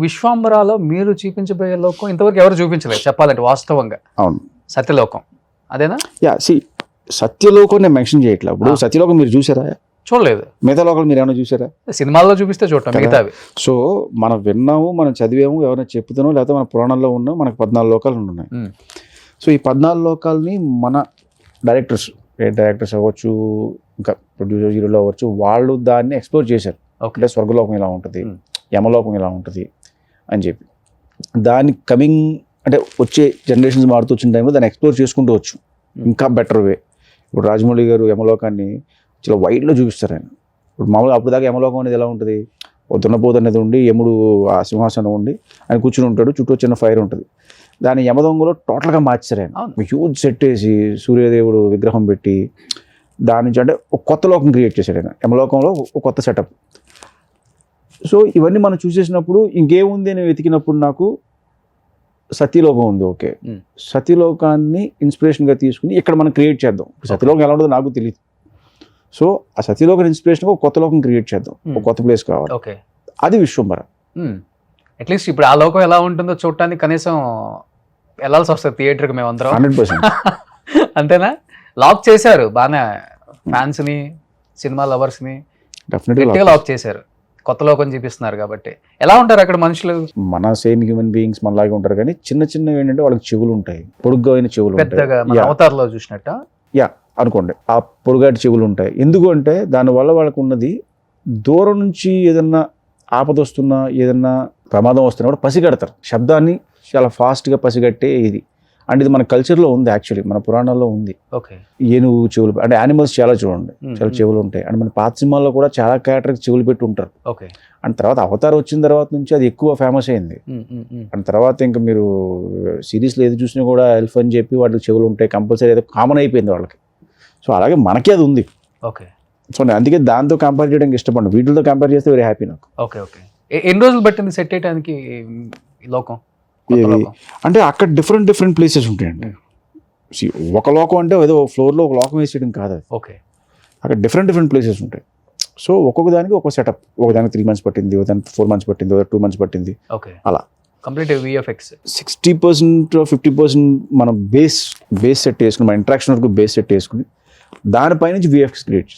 విశ్వాంబరాలో మీరు చూపించబోయే లోకం ఇంతవరకు ఎవరు చూపించలేదు చెప్పాలంటే వాస్తవంగా. అవును, సత్యలోకం అదేనా? సత్యలోకం నేను మెన్షన్ చేయట్లేదు. ఇప్పుడు సత్యలోకం మీరు చూసారా? చూడలేదు. మిగతా లోకాలు మీరు ఏమైనా చూసారా? సినిమాల్లో చూపిస్తే చూడటం మిగతావి. సో మనం విన్నాము, మనం చదివాము, ఎవరైనా చెప్తున్నాము, లేకపోతే మన పురాణాల్లో ఉన్నాం, మనకు 14 లోకాలు ఉన్నాయి. సో ఈ 14 లోకాలని మన డైరెక్టర్స్ అవ్వచ్చు, ఇంకా ప్రొడ్యూసర్ హీరోలు అవ్వచ్చు, వాళ్ళు దాన్ని ఎక్స్ప్లోర్ చేశారు. అంటే స్వర్గలోకం ఇలా ఉంటుంది, యమలోకం ఇలా ఉంటుంది అని చెప్పి దాన్ని కమింగ్ అంటే వచ్చే జనరేషన్స్ మారుతూ వచ్చిన టైంలో దాన్ని ఎక్స్ప్లోర్ చేసుకుంటూ వచ్చు ఇంకా బెటర్ వే. ఇప్పుడు రాజమౌళి గారు యమలోకాన్ని చాలా వైడ్లో చూపిస్తారు ఆయన. ఇప్పుడు మామూలుగా అప్పుడు దాకా యమలోకం అనేది ఎలా ఉంటుంది, దున్నపోతు అనేది ఉండి యముడు ఆ సింహాసనం ఉండి ఆయన కూర్చుని ఉంటాడు, చుట్టూ చిన్న ఫైర్ ఉంటుంది. దాన్ని యమదొంగలో టోటల్గా మార్చారు ఆయన. హ్యూజ్ సెట్ వేసి సూర్యదేవుడు విగ్రహం పెట్టి దాని నుంచి అంటే ఒక కొత్త లోకం క్రియేట్ చేశాడు ఆయన. యమలోకంలో ఒక కొత్త సెటప్. సో ఇవన్నీ మనం చూసేసినప్పుడు ఇంకేముంది అని వెతికినప్పుడు నాకు సత్యలోకం ఉంది. ఓకే, సత్యలోకాన్ని ఇన్స్పిరేషన్గా తీసుకుని ఇక్కడ మనం క్రియేట్ చేద్దాం. సత్యలోకం ఎలా ఉంటుందో నాకు తెలియదు. సో ఆ సత్యలోకం ఇన్స్పిరేషన్గా ఒక కొత్త లోకం క్రియేట్ చేద్దాం, ఒక కొత్త ప్లేస్ కావాలి. అది విశ్వంబర. అట్లీస్ట్ ఇప్పుడు ఆ లోకం ఎలా ఉంటుందో చూడటానికి కనీసం వెళ్ళాల్సి వస్తుంది థియేటర్కి మేమందరం. 100%. అంతేనా? లాక్ చేశారు బాగా ఫ్యాన్స్ని, సినిమా లవర్స్ని డెఫినెట్గా లాక్ చేశారు. కొత్త లోకం చూపిస్తున్నారు కాబట్టి. ఎలా ఉంటారు అక్కడ మనుషులు? మన సేమ్ హ్యూమన్ బీయింగ్స్ మనలాగే ఉంటారు, కానీ చిన్న చిన్నవి ఏంటంటే వాళ్ళకి చెవులు ఉంటాయి, పొడుగ్గా అయిన చెవులు పెద్దగా అవతార్లో చూసినట్ట అనుకోండి. ఆ పొడుగాటి చెవులు ఉంటాయి. ఎందుకు అంటే దానివల్ల వాళ్ళకు ఉన్నది దూరం నుంచి ఏదన్నా ఆపద వస్తున్నా, ఏదన్నా ప్రమాదం వస్తున్నా కూడా పసిగడతారు. శబ్దాన్ని చాలా ఫాస్ట్గా పసిగట్టే ఇది. అండ్ ఇది మన కల్చర్లో ఉంది, యాక్చువల్లీ మన పురాణాల్లో ఉంది. ఏనుగు చెవులు అంటే యానిమల్స్ చాలా చూడండి, చాలా చెవులు ఉంటాయి. అండ్ మన పాత సినిమాల్లో కూడా చాలా క్యారెక్టర్కి చెవులు పెట్టి ఉంటారు. అండ్ తర్వాత అవతార్ వచ్చిన తర్వాత నుంచి అది ఎక్కువ ఫేమస్ అయింది. అండ్ తర్వాత ఇంకా మీరు సిరీస్లో ఏది చూసినా కూడా ఎల్ఫ్ అని చెప్పి వాటికి చెవులు ఉంటాయి కంపల్సరీ, అయితే కామన్ అయిపోయింది వాళ్ళకి. సో అలాగే మనకి అది ఉంది. సో నేను అందుకే దాంతో కంపేర్ చేయడానికి ఇష్టపడ్డాను. వీటితో కంపేర్ చేస్తే వెరీ హ్యాపీ నాకు. ఎన్ని రోజులు పట్టింది సెట్ చేయడానికి లోకం? అంటే అక్కడ డిఫరెంట్ ప్లేసెస్ ఉంటాయండి. ఒక లోకం అంటే ఏదో ఫ్లోర్లో ఒక లోకం వేసేయడం కాదు అది. అక్కడ డిఫరెంట్ ప్లేసెస్ ఉంటాయి. సో ఒక్కొక్క దానికి ఒక సెటప్. ఒక దానికి 3 months పట్టింది, ఒక దానికి 4 months పట్టింది, ఒక 2 months పట్టింది. అలా కంప్లీట్ VFX 60% 50% మనం బేస్ సెట్ చేసుకుని, మన ఇంట్రాక్షన్ వరకు బేస్ సెట్ చేసుకుని దానిపై నుంచి VFX క్రియేట్